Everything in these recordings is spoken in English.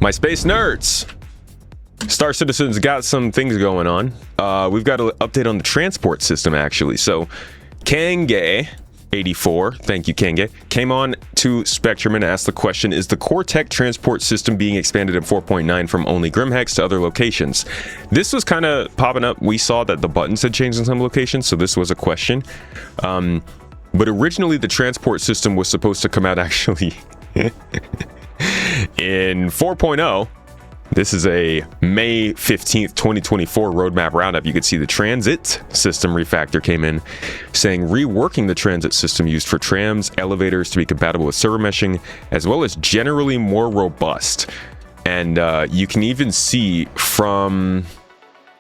My space nerds. Star Citizen's got some things going on. We've got an update on the transport system, actually. So, Kange84, thank you, Kange, came on to Spectrum and asked the question, is the core tech transport system being expanded in 4.9 from only Grimhex to other locations? This was kind of popping up. We saw that the buttons had changed in some locations, so this was a question. But originally, the transport system was supposed to come out, actually, in 4.0. This is a May 15th, 2024 roadmap roundup. You can see the transit system refactor came in saying reworking the transit system used for trams, elevators to be compatible with server meshing, as well as generally more robust. And you can even see from,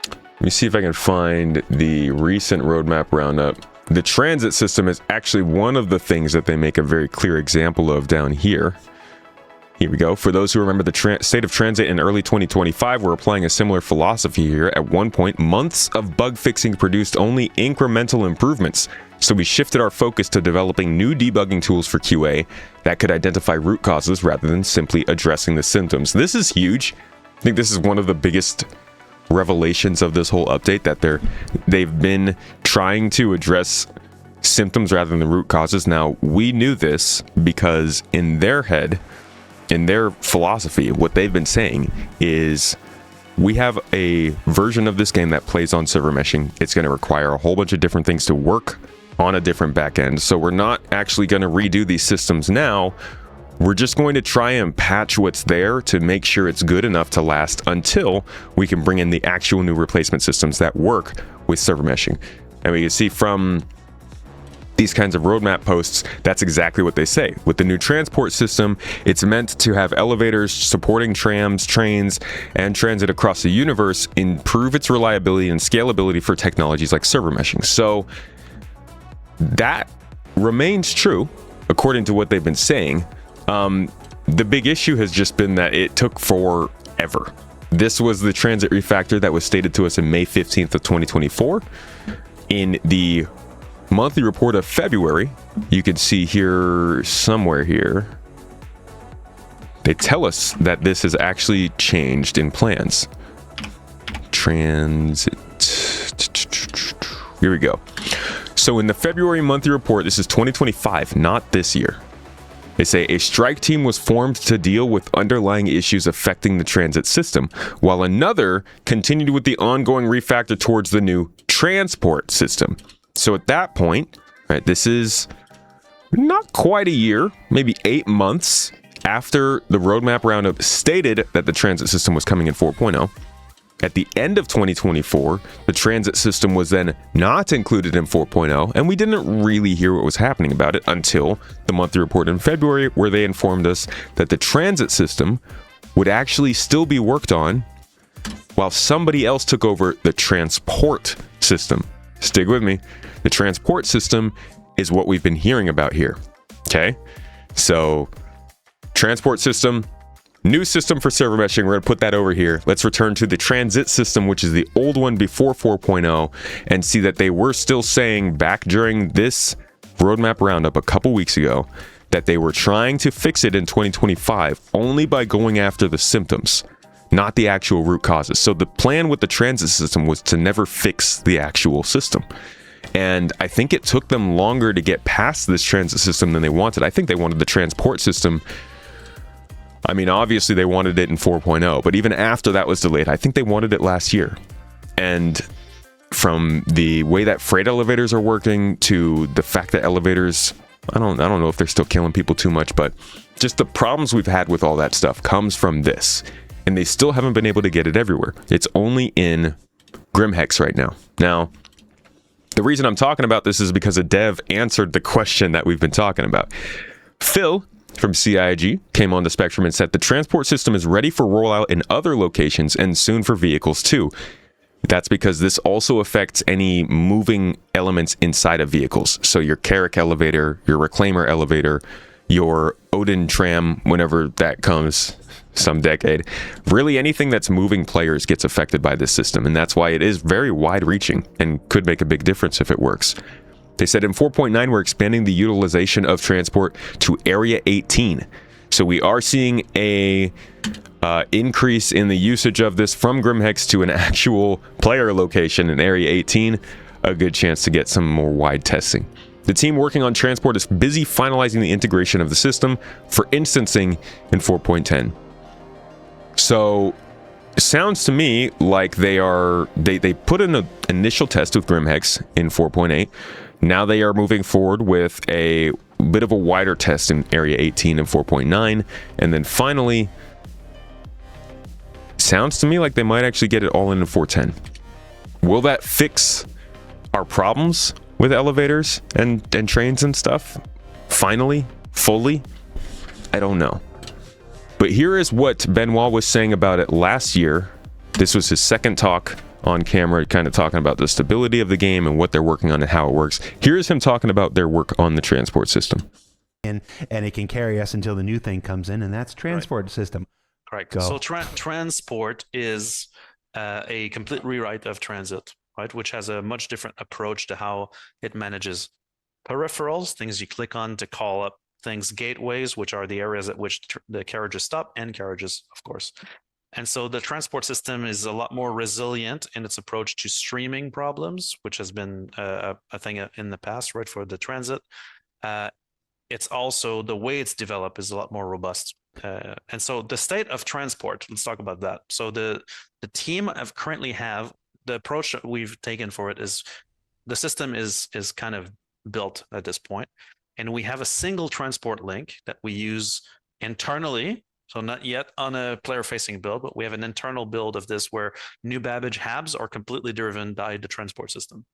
let me see if I can find the recent roadmap roundup. The transit system is actually one of the things that they make a very clear example of down here. Here we go. For those who remember the state of transit in early 2025, we're applying a similar philosophy here. At one point, months of bug fixing produced only incremental improvements. So we shifted our focus to developing new debugging tools for QA that could identify root causes rather than simply addressing the symptoms. This is huge. I think this is one of the biggest revelations of this whole update, that they've been trying to address symptoms rather than the root causes. Now, we knew this because in their head, in their philosophy, what they've been saying is, we have a version of this game that plays on server meshing. It's going to require a whole bunch of different things to work on a different backend. So we're not actually going to redo these systems now. We're just going to try and patch what's there to make sure it's good enough to last until we can bring in the actual new replacement systems that work with server meshing. And we can see from these kinds of roadmap posts, that's exactly what they say. With the new transport system, it's meant to have elevators supporting trams, trains, and transit across the universe, improve its reliability and scalability for technologies like server meshing. So that remains true, according to what they've been saying. The big issue has just been that it took forever. This was the transit refactor that was stated to us in May 15th of 2024. In the monthly report of February, you can see here, somewhere here, they tell us that this has actually changed in plans. Transit. Here we go. So in the February monthly report, this is 2025, not this year. They say a strike team was formed to deal with underlying issues affecting the transit system, while another continued with the ongoing refactor towards the new transport system. So at that point, right, this is not quite a year, maybe 8 months after the roadmap roundup stated that the transit system was coming in 4.0. At the end of 2024, the transit system was then not included in 4.0, and we didn't really hear what was happening about it until the monthly report in February, where they informed us that the transit system would actually still be worked on while somebody else took over the transport system. Stick with me. The transport system is what we've been hearing about here. Okay? So, transport system, new system for server meshing. We're going to put that over here. Let's return to the transit system, which is the old one before 4.0, and see that they were still saying back during this roadmap roundup a couple weeks ago that they were trying to fix it in 2025 only by going after the symptoms, not the actual root causes. So the plan with the transit system was to never fix the actual system. And I think it took them longer to get past this transit system than they wanted. I think they wanted the transport system. I mean, obviously they wanted it in 4.0, but even after that was delayed, I think they wanted it last year. And from the way that freight elevators are working to the fact that elevators, I don't know if they're still killing people too much, but just the problems we've had with all that stuff comes from this. And they still haven't been able to get it everywhere. It's only in Grimhex right now. Now, the reason I'm talking about this is because a dev answered the question that we've been talking about. Phil from CIG came on the Spectrum and said the transport system is ready for rollout in other locations and soon for vehicles too. That's because this also affects any moving elements inside of vehicles. So your Carrick elevator, your Reclaimer elevator, your Odin tram, whenever that comes, some decade. Really anything that's moving players gets affected by this system, and that's why it is very wide-reaching and could make a big difference if it works. They said in 4.9, we're expanding the utilization of transport to Area 18. So we are seeing a increase in the usage of this from Grimhex to an actual player location in Area 18. A good chance to get some more wide testing. The team working on transport is busy finalizing the integration of the system for instancing in 4.10. So it sounds to me like they put in an initial test with Grimhex in 4.8. Now they are moving forward with a bit of a wider test in Area 18 and 4.9. And then finally, sounds to me like they might actually get it all in 4.10. Will that fix our problems with elevators and trains and stuff? Finally? Fully? I don't know. But here is what Benoit was saying about it last year. This was his second talk on camera, kind of talking about the stability of the game and what they're working on and how it works. Here's him talking about their work on the transport system. And it can carry us until the new thing comes in, and that's transport system. Correct. Go. So transport is a complete rewrite of transit, right? Which has a much different approach to how it manages peripherals, things you click on to call up things, gateways, which are the areas at which the carriages stop, and carriages, of course. And so the transport system is a lot more resilient in its approach to streaming problems, which has been a thing in the past, right, for the transit. It's also, the way it's developed is a lot more robust. And so the state of transport, let's talk about that. So the team currently have, the approach that we've taken for it is, the system is kind of built at this point, and we have a single transport link that we use internally. So not yet on a player-facing build, but we have an internal build of this where new Babbage HABs are completely driven by the transport system,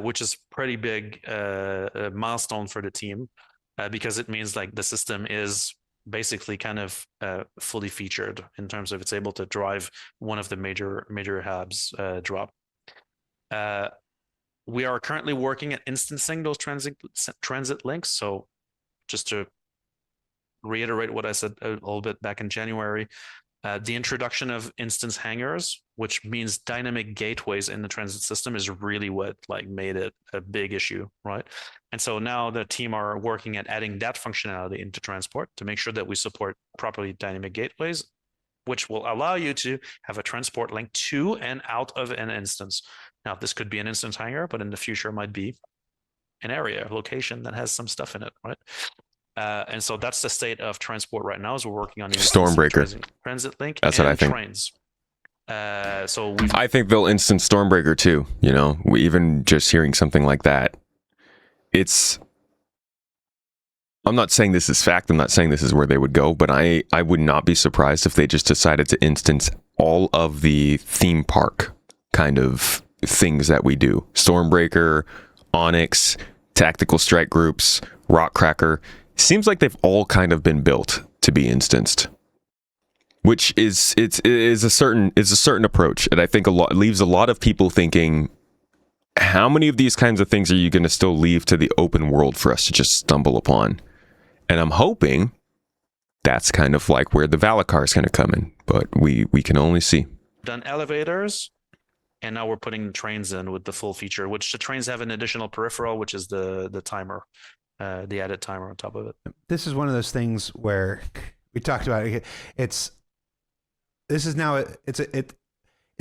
which is pretty big milestone for the team, because it means like the system is basically kind of fully featured in terms of it's able to drive one of the major HABs drop. We are currently working at instancing those transit links. So just to reiterate what I said a little bit back in January, the introduction of instance hangars, which means dynamic gateways in the transit system, is really what like made it a big issue, right? And so now the team are working at adding that functionality into transport to make sure that we support properly dynamic gateways, which will allow you to have a transport link to and out of an instance. Now, this could be an instance hangar, but in the future it might be an area, a location that has some stuff in it, right? And so that's the state of transport right now, as we're working on the Stormbreaker transit link. That's what I think. Trains. I think they'll instance Stormbreaker too. You know, even just hearing something like that, I'm not saying this is fact. I'm not saying this is where they would go, but I would not be surprised if they just decided to instance all of the theme park kind of things that we do. Stormbreaker, Onyx, Tactical Strike Groups, Rockcracker. Seems like they've all kind of been built to be instanced, which is a certain approach, and I think leaves a lot of people thinking, how many of these kinds of things are you going to still leave to the open world for us to just stumble upon? And I'm hoping that's kind of like where the Valacar is going to come in, but we can only see. Done elevators, and now we're putting the trains in with the full feature, which the trains have an additional peripheral, which is the timer. The added timer on top of it. This is one of those things where we talked about it. In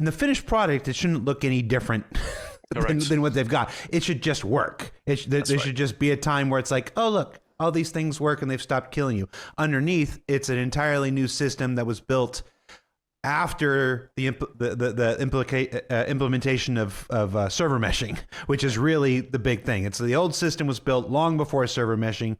the finished product, it shouldn't look any different than what they've got. It should just work. There should just be a time where it's like, oh, look, all these things work and they've stopped killing you. Underneath, it's an entirely new system that was built after the implementation of server meshing, which is really the big thing. It's the old system was built long before server meshing.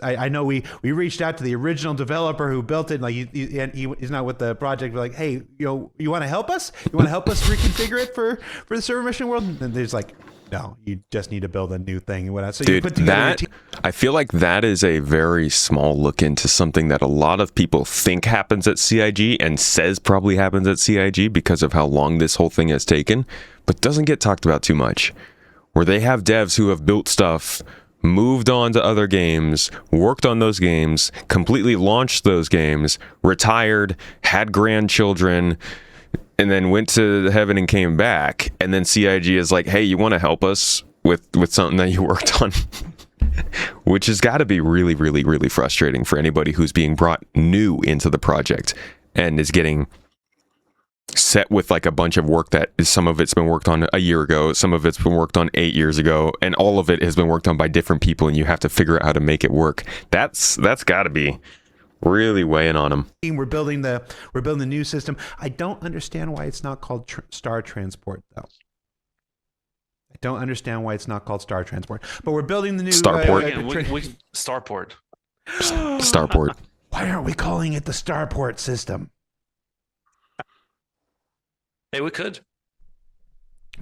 I know we reached out to the original developer who built it. Like he's not with the project. We're like, hey, you want to help us? You want to help us reconfigure it for the server meshing world? And there's like, no, you just need to build a new thing and whatnot. So dude, you put together I feel like that is a very small look into something that a lot of people think happens at CIG and says probably happens at CIG because of how long this whole thing has taken, but doesn't get talked about too much. Where they have devs who have built stuff, moved on to other games, worked on those games, completely launched those games, retired, had grandchildren, and then went to heaven and came back, and then CIG is like, hey, you want to help us with something that you worked on? which has got to be really, really, really frustrating for anybody who's being brought new into the project and is getting set with like a bunch of work that some of it's been worked on a year ago, some of it's been worked on 8 years ago, and all of it has been worked on by different people, and you have to figure out how to make it work. That's got to be really weighing on them. We're building the new system. I don't understand why it's not called Star Transport though. I don't understand why it's not called Star Transport. But we're building the new Starport. Starport. Why aren't we calling it the Starport system? Hey, we could.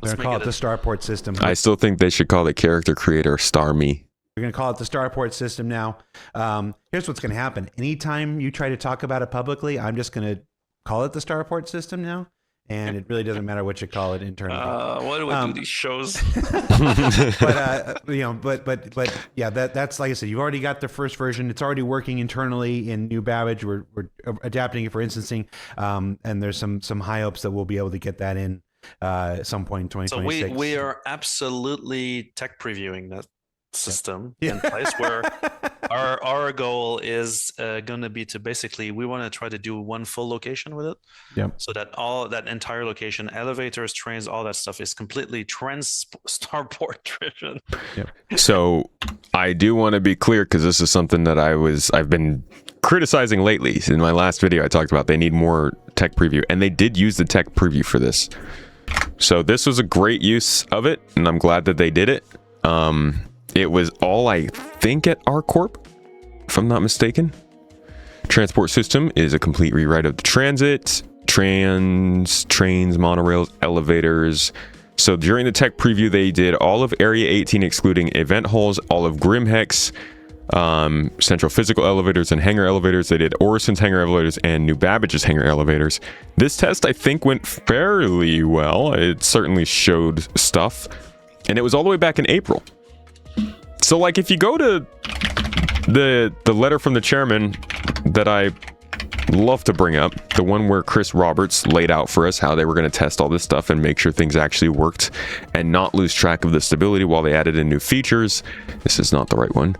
We're going to call it the Starport system. I still think they should call the character creator Star Me. We're going to call it the Starport system now. Here's what's going to happen. Anytime you try to talk about it publicly, I'm just going to call it the Starport system now. And it really doesn't matter what you call it internally. Why do we do these shows? But yeah, that's like I said. You've already got the first version. It's already working internally in New Babbage. We're adapting it for instancing, and there's some high hopes that we'll be able to get that in at some point in 2026. So we are absolutely tech previewing that system in place where our goal is going to be to basically we want to try to do one full location with it, so that all that entire location, elevators, trains, all that stuff is completely Starport driven. So I do want to be clear, because this is something that I've been criticizing lately. In my last video I talked about they need more tech preview, and they did use the tech preview for this, so this was a great use of it, and I'm glad that they did it. It was all, I think, at ArcCorp, if I'm not mistaken. Transport system is a complete rewrite of the transit, trains, monorails, elevators. So during the tech preview, they did all of Area 18, excluding event halls, all of Grimhex, central physical elevators and hangar elevators. They did Orison's hangar elevators and New Babbage's hangar elevators. This test, I think, went fairly well. It certainly showed stuff. And it was all the way back in April. So, like, if you go to the letter from the chairman that I love to bring up, the one where Chris Roberts laid out for us how they were going to test all this stuff and make sure things actually worked and not lose track of the stability while they added in new features. This is not the right one.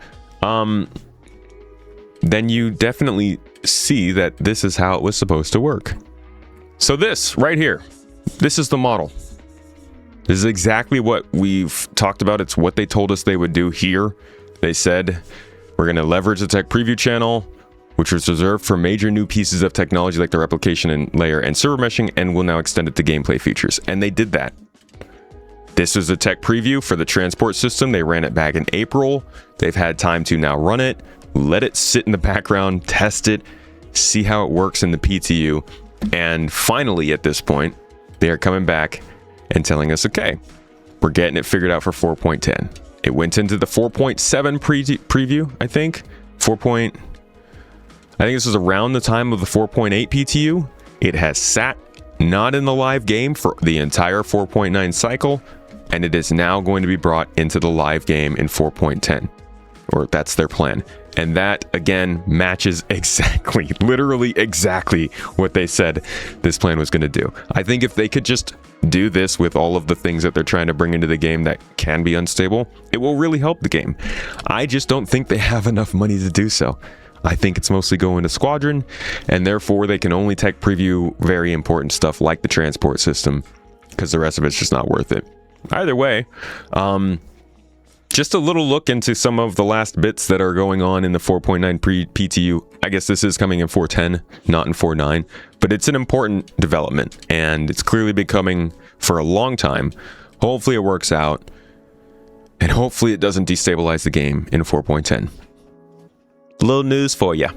Then you definitely see that this is how it was supposed to work. So this right here, this is the model. This is exactly what we've talked about. It's what they told us they would do here. They said, we're going to leverage the tech preview channel, which was reserved for major new pieces of technology like the replication and layer and server meshing, and will now extend it to gameplay features. And they did that. This is a tech preview for the transport system. They ran it back in April. They've had time to now run it, let it sit in the background, test it, see how it works in the PTU. And finally, at this point, they are coming back and telling us, okay, we're getting it figured out for 4.10. It went into the 4.7 preview, I think. I think this was around the time of the 4.8 PTU. It has sat not in the live game for the entire 4.9 cycle, and it is now going to be brought into the live game in 4.10, or that's their plan. And that, again, matches exactly, literally exactly what they said this plan was going to do. I think if they could just do this with all of the things that they're trying to bring into the game that can be unstable, it will really help the game. I just don't think they have enough money to do so. I think it's mostly going to Squadron, and therefore they can only tech preview very important stuff like the transport system, because the rest of it's just not worth it. Either way, just a little look into some of the last bits that are going on in the 4.9 PTU. I guess this is coming in 4.10, not in 4.9, but it's an important development, and it's clearly been coming for a long time. Hopefully it works out, and hopefully it doesn't destabilize the game in 4.10. Little news for you.